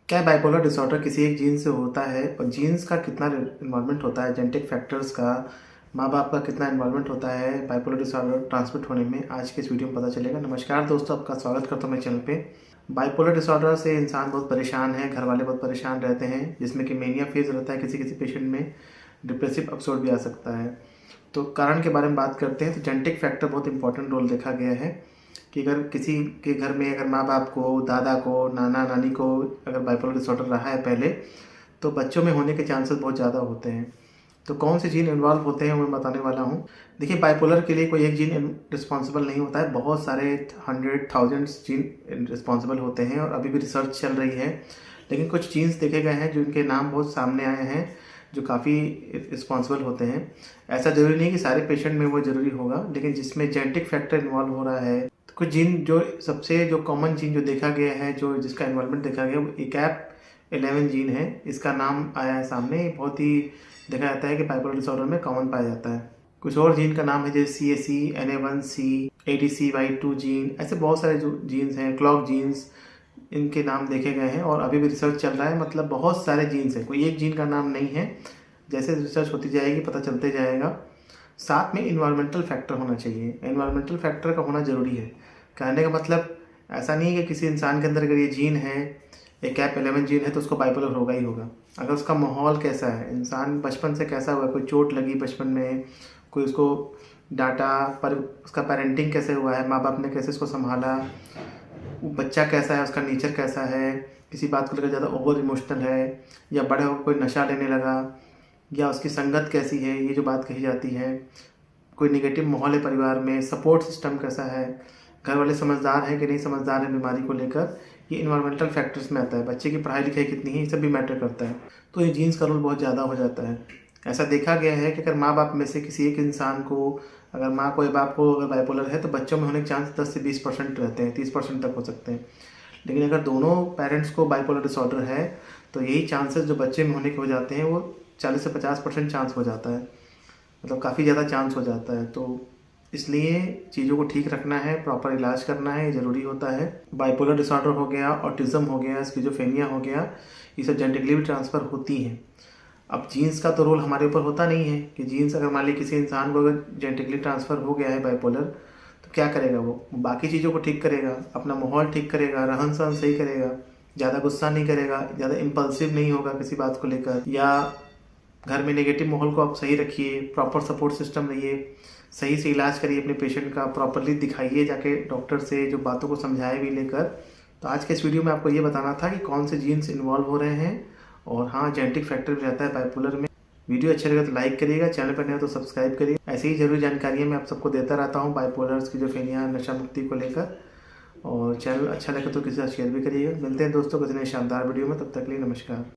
क्या bipolar disorder किसी एक जीन से होता है और जीन्स का कितना इन्वॉल्वमेंट होता है, जेनेटिक फैक्टर्स का, माँ बाप का कितना इन्वॉल्वमेंट होता है बाइपोलर डिसऑर्डर ट्रांसमिट होने में, आज के इस वीडियो में पता चलेगा। नमस्कार दोस्तों, आपका स्वागत करता हूँ मेरे चैनल पे। बाइपोलर डिसऑर्डर से इंसान बहुत परेशान है, घर वाले बहुत परेशान रहते हैं, जिसमें कि मेनिया फेज रहता है, किसी किसी पेशेंट में डिप्रेसिव एपिसोड भी आ सकता है। तो कारण के बारे में बात करते हैं तो जेनेटिक फैक्टर बहुत इंपॉर्टेंट रोल देखा गया है कि अगर किसी के घर में अगर माँ बाप को, दादा को, नाना नानी को अगर बाइपोलर डिसऑर्डर रहा है पहले, तो बच्चों में होने के चांसेस बहुत ज़्यादा होते हैं। तो कौन से जीन इन्वॉल्व होते हैं मैं बताने वाला हूँ। देखिए, बाइपोलर के लिए कोई एक जीन रिस्पॉन्सिबल नहीं होता है, बहुत सारे 100,000 जीन रिस्पॉन्सिबल होते हैं और अभी भी रिसर्च चल रही है। लेकिन कुछ जीन्स देखे गए हैं जिनके नाम बहुत सामने आए हैं, जो काफ़ी रिस्पॉन्सिबल होते हैं। ऐसा ज़रूरी नहीं कि सारे पेशेंट में वो ज़रूरी होगा, लेकिन जिसमें जेनेटिक फैक्टर इन्वॉल्व हो रहा है। कुछ जीन जो सबसे जो कॉमन जीन जो देखा गया है, जो जिसका इन्वॉल्वमेंट देखा गया, वो ECAP11 जीन है। इसका नाम आया है सामने, बहुत ही देखा जाता है कि बाइपोलर डिसऑर्डर में कॉमन पाया जाता है। कुछ और जीन का नाम है जैसे CAC, NA1C, ADCY2 जीन, ऐसे बहुत सारे जो जीन्स हैं, क्लॉक जीन्स, इनके नाम देखे गए हैं और अभी भी रिसर्च चल रहा है। मतलब बहुत सारे जीन्स हैं, कोई एक जीन का नाम नहीं है। जैसे रिसर्च होती जाएगी पता चलते जाएगा। साथ में इन्वायरमेंटल फैक्टर होना चाहिए, इन्वायरमेंटल फैक्टर का होना ज़रूरी है। कहने का मतलब ऐसा नहीं है कि किसी इंसान के अंदर अगर ये जीन है, ECAP11 जीन है, तो उसको बाइपोलर होगा ही होगा। अगर उसका माहौल कैसा है, इंसान बचपन से कैसा हुआ, कोई चोट लगी बचपन में, कोई उसको डांटा, पर उसका पेरेंटिंग कैसे हुआ है, माँ बाप ने कैसे उसको संभाला, वो बच्चा कैसा है, उसका नेचर कैसा है, किसी बात को लेकर ज़्यादा ओवर इमोशनल है, या बड़े होकर कोई नशा लेने लगा, या उसकी संगत कैसी है, ये जो बात कही जाती है। कोई निगेटिव माहौल है परिवार में, सपोर्ट सिस्टम कैसा है, घर वाले समझदार हैं कि नहीं समझदार हैं बीमारी को लेकर, ये इन्वायरमेंटल फैक्टर्स में आता है। बच्चे की पढ़ाई लिखाई कितनी है, ये सब भी मैटर करता है। तो ये जीन्स का रोल बहुत ज़्यादा हो जाता है। ऐसा देखा गया है कि अगर माँ बाप में से किसी एक इंसान को, अगर माँ को या बाप को अगर बाइपोलर है, तो बच्चों में होने के चांस 10 से 20% रहते हैं, 30% तक हो सकते हैं। लेकिन अगर दोनों पेरेंट्स को बाइपोलर डिसऑर्डर है, तो यही चांसेस जो बच्चे में होने के हो जाते हैं, वो 40 से 50% चांस हो जाता है। मतलब काफ़ी ज़्यादा चांस हो जाता है। तो इसलिए चीज़ों को ठीक रखना है, प्रॉपर इलाज करना है, ये ज़रूरी होता है। बाइपोलर डिसऑर्डर हो गया, ऑटिज़म हो गया, स्किज़ोफ्रेनिया हो गया, ये सब जेनेटिकली भी ट्रांसफ़र होती हैं। अब जीन्स का तो रोल हमारे ऊपर होता नहीं है कि जीन्स अगर मान ली किसी इंसान को अगर जेनेटिकली ट्रांसफ़र हो गया है बाइपोलर, तो क्या करेगा वो बाकी चीज़ों को ठीक करेगा, अपना माहौल ठीक करेगा, रहन सहन सही करेगा, ज़्यादा गुस्सा नहीं करेगा, ज़्यादा इम्पल्सिव नहीं होगा किसी बात को लेकर, या घर में नेगेटिव माहौल को आप सही रखिए, प्रॉपर सपोर्ट सिस्टम रहिए, सही से इलाज करिए अपने पेशेंट का, प्रॉपरली दिखाइए जाके डॉक्टर से, जो बातों को समझाए भी लेकर। तो आज के इस वीडियो में आपको ये बताना था कि कौन से जीन्स इन्वॉल्व हो रहे हैं, और हाँ, जेनेटिक फैक्टर भी रहता है बाइपोलर में। वीडियो अच्छा लगे तो लाइक करिएगा, चैनल पर नए हो तो सब्सक्राइब करिए। ऐसी ही जरूरी जानकारियाँ मैं आप सबको देता रहता हूँ बाइपोलर, स्किज़ोफ्रेनिया, नशा मुक्ति को लेकर। और चैनल अच्छा लगे तो किसी से शेयर भी करिएगा। मिलते हैं दोस्तों किसी नए शानदार वीडियो में, तब तक के लिए नमस्कार।